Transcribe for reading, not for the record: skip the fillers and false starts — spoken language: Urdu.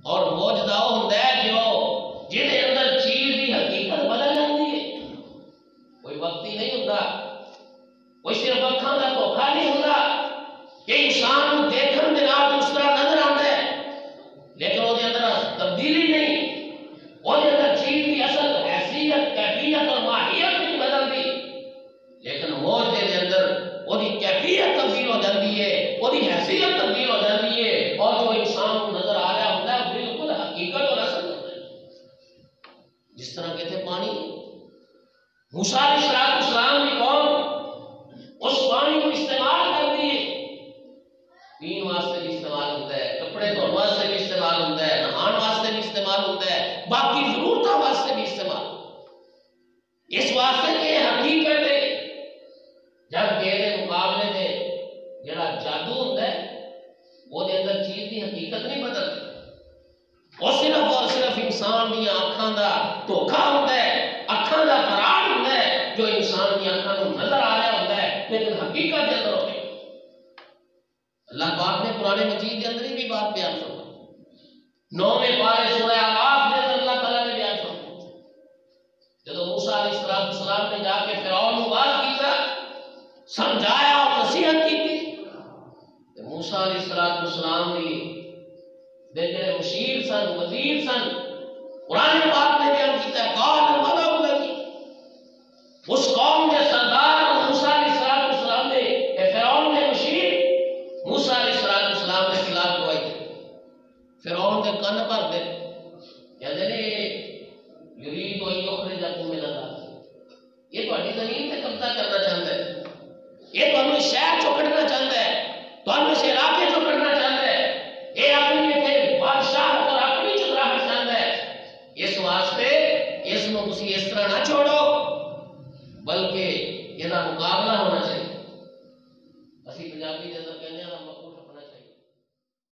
اور موجزہ وہ ہوتا ہے جو جہدے اندر چیز کی حقیقت بدل جاتی ہے. کوئی وقتی نہیں ہوتا، کوئی صرف اکھاں کا دھوکھا نہیں ہوتا کہ انسان دیکھن دے نال اس طرح نظر آتا ہے لیکن وہ اندر تبدیلی نہیں، وہ اندر چیز کی اصل حیثیت، کیفیت اور ماہیت نہیں بدلتی، لیکن موجزے دے اندر وہ کیفیت تبدیل ہو جاتی ہے، وہ حیثیت تبدیل ہو جاتی ہے، اور جو انسان کو نظر آ رہا ہوتا ہے بالکل حقیقت اور اصل ہوتا ہے. جس طرح کہتے ہیں پانی، موسیٰ علیہ السلام کی قوم اس پانی کو استعمال کرتی ہے، پین واسطے بھی استعمال ہوتا ہے، کپڑے دھونے واسطے بھی استعمال ہوتا ہے، نہان واسطے بھی استعمال ہوتا ہے، باقی ضرورتوں واسطے بھی استعمال ہوتا ہے. اس واسطے کہ حقیقت ہے، جب کہ مقابلے میں جڑا جادو ہوتا ہے وہ دے اندر چیز کی حقیقت نہیں بدلتی، وہ صرف اور صرف انسان کی آنکھاں دا دھوکھا ہوتا ہے، اکھاں دا فراڈ ہوتا ہے جو انسان کی آنکھاں کو نظر آ رہا ہوتا ہے لیکن حقیقت کے اندر ہوتی ہے. اللہ پاک نے قرآن مجید کے اندر ہی بھی بات بیان فرمائی. 9ویں پارے سورہ آغاز کے اندر اللہ تعالیٰ نے بیان فرمایا جب موسیٰ علیہ السلام نے جا کے فرعون کو بات کیتا، سمجھایا اور نصیحت کی تھی، موسیٰ علیہ السلام نے دیکھے مشیر سن، وزیر سن، قرآن پاک نے بیان کیتا ہے قال الملأ الذی، اس قوم کے سردار موسیٰ علیہ السلام نے، فرعون نے مشیر موسیٰ علیہ السلام کے خلاف گواہی دی. فرعون کے کن بھر دے کہتے ہیں یرید ان یخرجکم من الارض، یہ تہاڈی زمین تے قبضہ کرنا چاہتا ہے، یہ تمہیں شہر چوں کڈنا چاہتا ہے، تمہیں اس علاقے چوں کڈنا چاہتا ہے، یہ اپنی بادشاہ اور اپنی چتراہٹ چاہتا ہے. اس واسطے اس کو تسی اس طرح نہ چھوڑو بلکہ یہ مقابلہ ہونا چاہیے. اسی پنجابی کے اندر کہنے